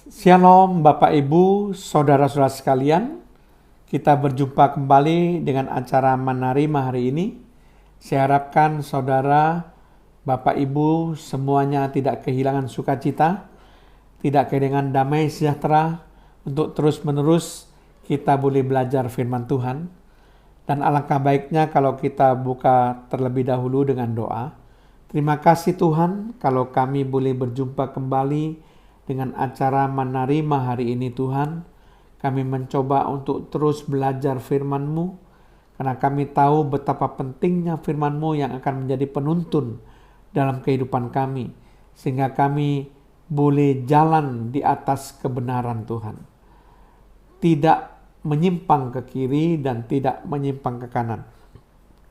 Shalom Bapak Ibu, Saudara-saudara sekalian. Kita berjumpa kembali dengan acara Menerima hari ini. Saya harapkan saudara, Bapak Ibu semuanya tidak kehilangan sukacita, tidak kehilangan damai sejahtera, untuk terus-menerus kita boleh belajar firman Tuhan. Dan alangkah baiknya kalau kita buka terlebih dahulu dengan doa. Terima kasih Tuhan kalau kami boleh berjumpa kembali dengan acara Menerima hari ini Tuhan. Kami mencoba untuk terus belajar firman-Mu, karena kami tahu betapa pentingnya firman-Mu yang akan menjadi penuntun dalam kehidupan kami, sehingga kami boleh jalan di atas kebenaran Tuhan. Tidak menyimpang ke kiri dan tidak menyimpang ke kanan.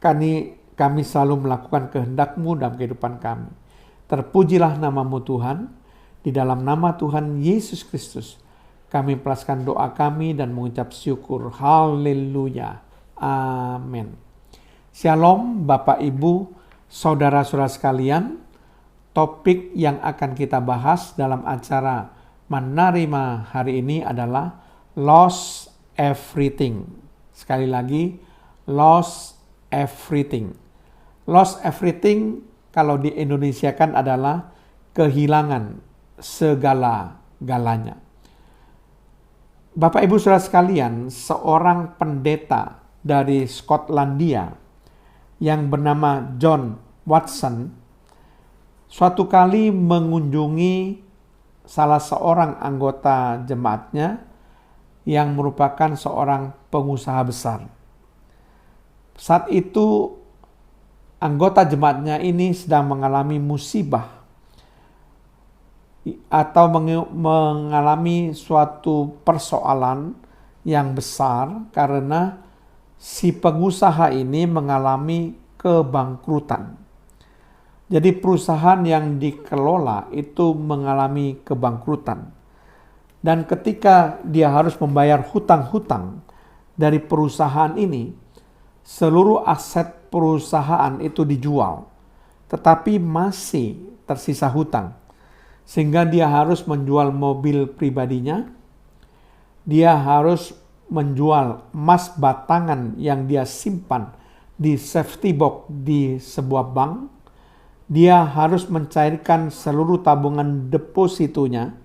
Kami selalu melakukan kehendak-Mu dalam kehidupan kami. Terpujilah nama-Mu Tuhan. Di dalam nama Tuhan Yesus Kristus, kami melepaskan doa kami dan mengucap syukur. Haleluya. Amin. Shalom Bapak Ibu, Saudara-saudara sekalian. Topik yang akan kita bahas dalam acara Menerima hari ini adalah lost everything. Sekali lagi, lost everything. Lost everything kalau di Indonesia kan adalah kehilangan segala-galanya. Bapak Ibu Saudara sekalian, seorang pendeta dari Skotlandia yang bernama John Watson suatu kali mengunjungi salah seorang anggota jemaatnya yang merupakan seorang pengusaha besar. Saat itu anggota jemaatnya ini sedang mengalami musibah atau mengalami suatu persoalan yang besar karena si pengusaha ini mengalami kebangkrutan. Jadi perusahaan yang dikelola itu mengalami kebangkrutan. Dan ketika dia harus membayar hutang-hutang dari perusahaan ini, seluruh aset perusahaan itu dijual, tetapi masih tersisa hutang. Sehingga dia harus menjual mobil pribadinya, dia harus menjual emas batangan yang dia simpan di safety box di sebuah bank, dia harus mencairkan seluruh tabungan depositonya,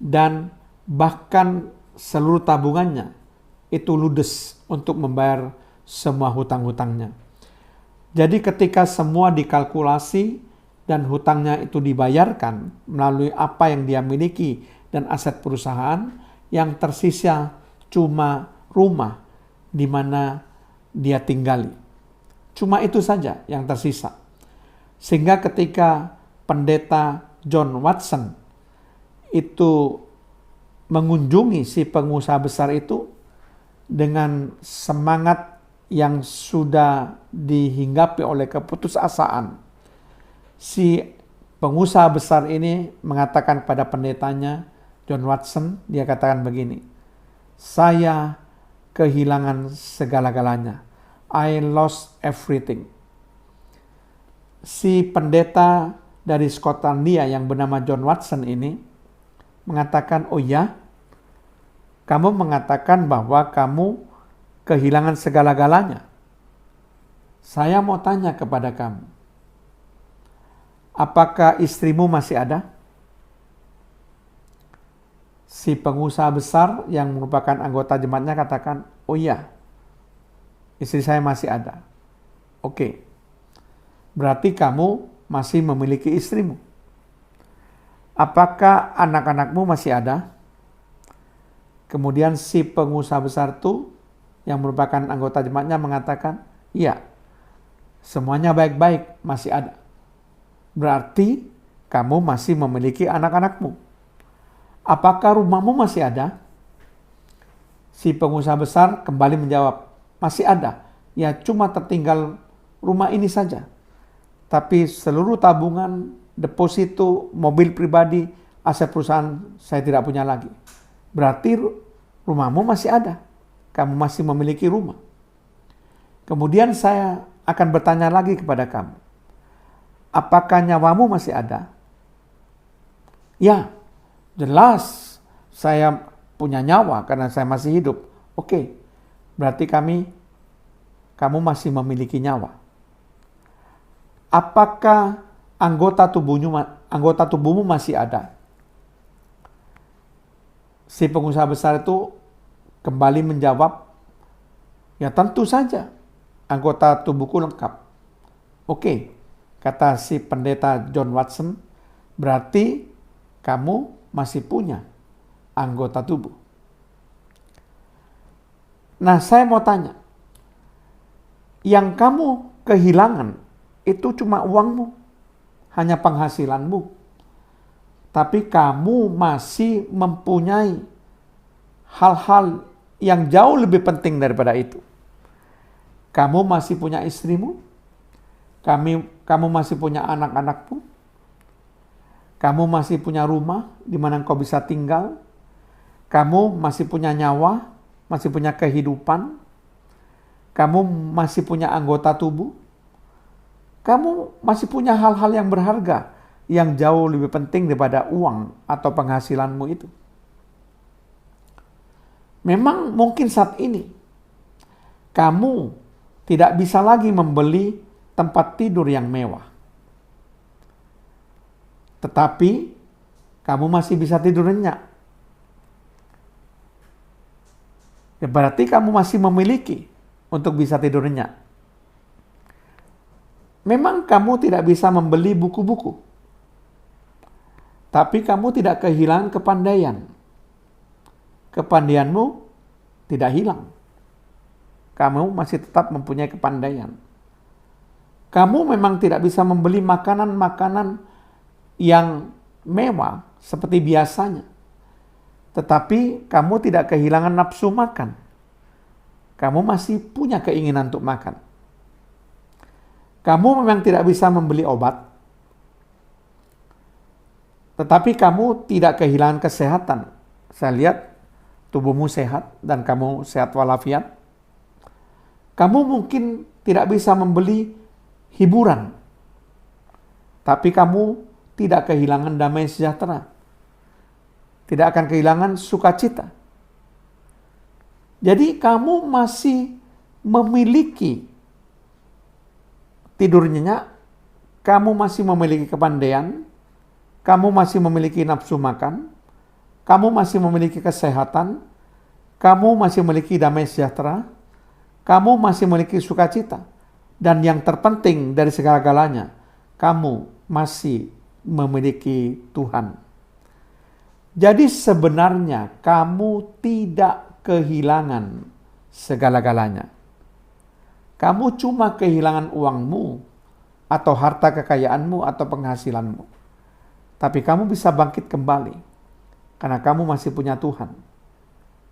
dan bahkan seluruh tabungannya itu ludes untuk membayar semua hutang-hutangnya. Jadi ketika semua dikalkulasi, dan hutangnya itu dibayarkan melalui apa yang dia miliki dan aset perusahaan, yang tersisa cuma rumah di mana dia tinggali. Cuma itu saja yang tersisa. Sehingga ketika pendeta John Watson itu mengunjungi si pengusaha besar itu dengan semangat yang sudah dihinggapi oleh keputusasaan, si pengusaha besar ini mengatakan kepada pendetanya, John Watson, dia katakan begini, saya kehilangan segala-galanya. I lost everything. Si pendeta dari Skotlandia yang bernama John Watson ini mengatakan, oh ya, kamu mengatakan bahwa kamu kehilangan segala-galanya. Saya mau tanya kepada kamu, apakah istrimu masih ada? Si pengusaha besar yang merupakan anggota jemaatnya katakan, oh iya, istri saya masih ada. Oke, berarti kamu masih memiliki istrimu. Apakah anak-anakmu masih ada? Kemudian si pengusaha besar itu yang merupakan anggota jemaatnya mengatakan, iya, semuanya baik-baik, masih ada. Berarti kamu masih memiliki anak-anakmu. Apakah rumahmu masih ada? Si pengusaha besar kembali menjawab, masih ada. Ya cuma tertinggal rumah ini saja. Tapi seluruh tabungan, deposito, mobil pribadi, aset perusahaan saya tidak punya lagi. Berarti rumahmu masih ada. Kamu masih memiliki rumah. Kemudian saya akan bertanya lagi kepada kamu. Apakah nyawamu masih ada? Ya, jelas saya punya nyawa karena saya masih hidup. Oke, berarti kamu masih memiliki nyawa. Apakah anggota tubuhmu masih ada? Si pengusaha besar itu kembali menjawab, ya tentu saja anggota tubuhku lengkap. Oke, kata si pendeta John Watson, berarti kamu masih punya anggota tubuh. Nah, saya mau tanya, yang kamu kehilangan itu cuma uangmu, hanya penghasilanmu. Tapi kamu masih mempunyai hal-hal yang jauh lebih penting daripada itu. Kamu masih punya istrimu, kamu masih punya anak-anakmu, kamu masih punya rumah di mana engkau bisa tinggal, kamu masih punya nyawa, masih punya kehidupan, kamu masih punya anggota tubuh, kamu masih punya hal-hal yang berharga yang jauh lebih penting daripada uang atau penghasilanmu itu. Memang mungkin saat ini kamu tidak bisa lagi membeli tempat tidur yang mewah. Tetapi kamu masih bisa tidur nyenyak. Ya, berarti kamu masih memiliki untuk bisa tidur nyenyak. Memang kamu tidak bisa membeli buku-buku. Tapi kamu tidak kehilangan kepandaian. Kepandaianmu tidak hilang. Kamu masih tetap mempunyai kepandaian. Kamu memang tidak bisa membeli makanan-makanan yang mewah seperti biasanya. Tetapi kamu tidak kehilangan nafsu makan. Kamu masih punya keinginan untuk makan. Kamu memang tidak bisa membeli obat. Tetapi kamu tidak kehilangan kesehatan. Saya lihat tubuhmu sehat dan kamu sehat walafiat. Kamu mungkin tidak bisa membeli hiburan. Tapi kamu tidak kehilangan damai sejahtera. Tidak akan kehilangan sukacita. Jadi kamu masih memiliki tidur nyenyak, kamu masih memiliki kepandaian, kamu masih memiliki nafsu makan, kamu masih memiliki kesehatan, kamu masih memiliki damai sejahtera, kamu masih memiliki sukacita. Dan yang terpenting dari segala-galanya, kamu masih memiliki Tuhan. Jadi sebenarnya kamu tidak kehilangan segala-galanya. Kamu cuma kehilangan uangmu, atau harta kekayaanmu, atau penghasilanmu. Tapi kamu bisa bangkit kembali karena kamu masih punya Tuhan.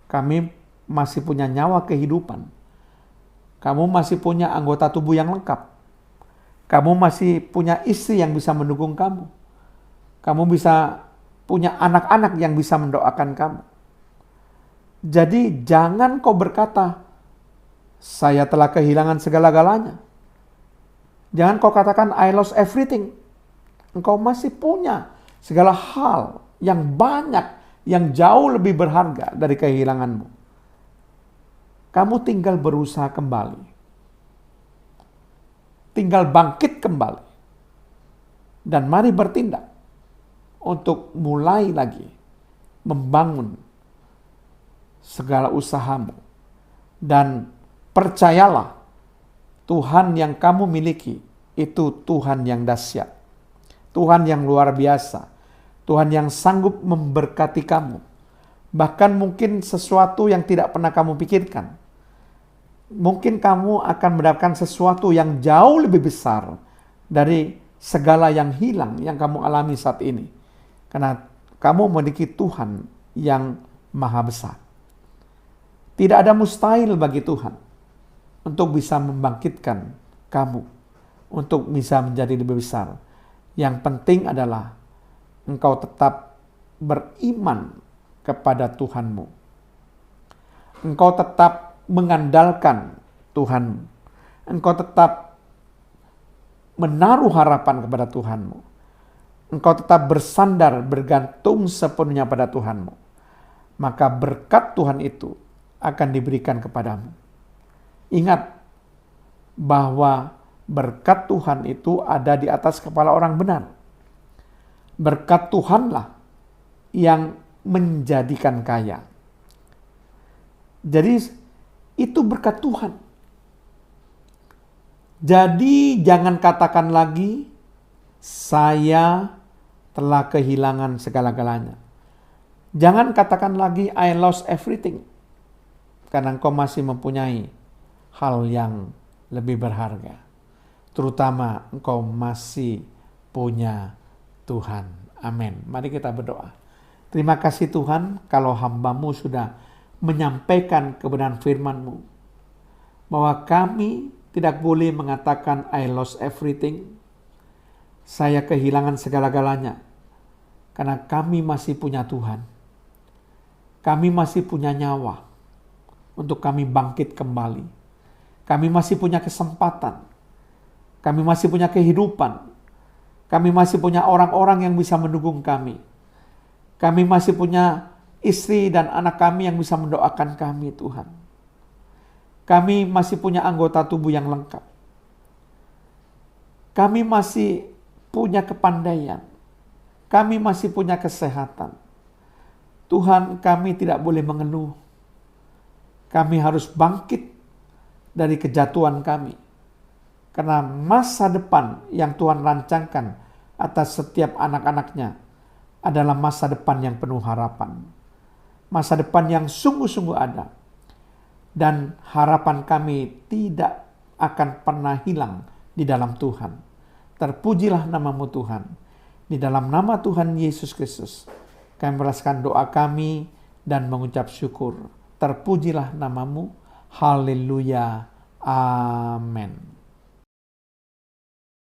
Kami masih punya nyawa kehidupan. Kamu masih punya anggota tubuh yang lengkap. Kamu masih punya istri yang bisa mendukung kamu. Kamu bisa punya anak-anak yang bisa mendoakan kamu. Jadi jangan kau berkata, saya telah kehilangan segala-galanya. Jangan kau katakan, I lost everything. Engkau masih punya segala hal yang banyak, yang jauh lebih berharga dari kehilanganmu. Kamu tinggal berusaha kembali. Tinggal bangkit kembali. Dan mari bertindak untuk mulai lagi membangun segala usahamu. Dan percayalah, Tuhan yang kamu miliki itu Tuhan yang dahsyat. Tuhan yang luar biasa. Tuhan yang sanggup memberkati kamu. Bahkan mungkin sesuatu yang tidak pernah kamu pikirkan. Mungkin kamu akan mendapatkan sesuatu yang jauh lebih besar dari segala yang hilang yang kamu alami saat ini. Karena kamu memiliki Tuhan yang maha besar. Tidak ada mustahil bagi Tuhan untuk bisa membangkitkan kamu, untuk bisa menjadi lebih besar. Yang penting adalah engkau tetap beriman kepada Tuhanmu. Engkau tetap mengandalkan Tuhanmu. Engkau tetap menaruh harapan kepada Tuhanmu. Engkau tetap bersandar, bergantung sepenuhnya pada Tuhanmu. maka berkat Tuhan itu akan diberikan kepadamu. Ingat bahwa berkat Tuhan itu ada di atas kepala orang benar. Berkat Tuhanlah yang menjadikan kaya. Jadi itu berkat Tuhan. Jadi jangan katakan lagi, saya telah kehilangan segala-galanya. Jangan katakan lagi, I lost everything. Karena engkau masih mempunyai hal yang lebih berharga. Terutama engkau masih punya Tuhan. Amin. Mari kita berdoa. Terima kasih Tuhan kalau hamba-Mu sudah menyampaikan kebenaran firman-Mu. Bahwa kami tidak boleh mengatakan I lost everything. Saya kehilangan segala-galanya. Karena kami masih punya Tuhan. Kami masih punya nyawa untuk kami bangkit kembali. Kami masih punya kesempatan. Kami masih punya kehidupan. Kami masih punya orang-orang yang bisa mendukung kami. Kami masih punya istri dan anak kami yang bisa mendoakan kami, Tuhan. Kami masih punya anggota tubuh yang lengkap. Kami masih punya kepandaian. Kami masih punya kesehatan. Tuhan, kami tidak boleh mengeluh. Kami harus bangkit dari kejatuhan kami. Karena masa depan yang Tuhan rancangkan atas setiap anak-anaknya adalah masa depan yang penuh harapan. Masa depan yang sungguh-sungguh ada. Dan harapan kami tidak akan pernah hilang di dalam Tuhan. Terpujilah nama-Mu Tuhan. Di dalam nama Tuhan Yesus Kristus, kami meraskan doa kami dan mengucap syukur. Terpujilah nama-Mu. Haleluya. Amin.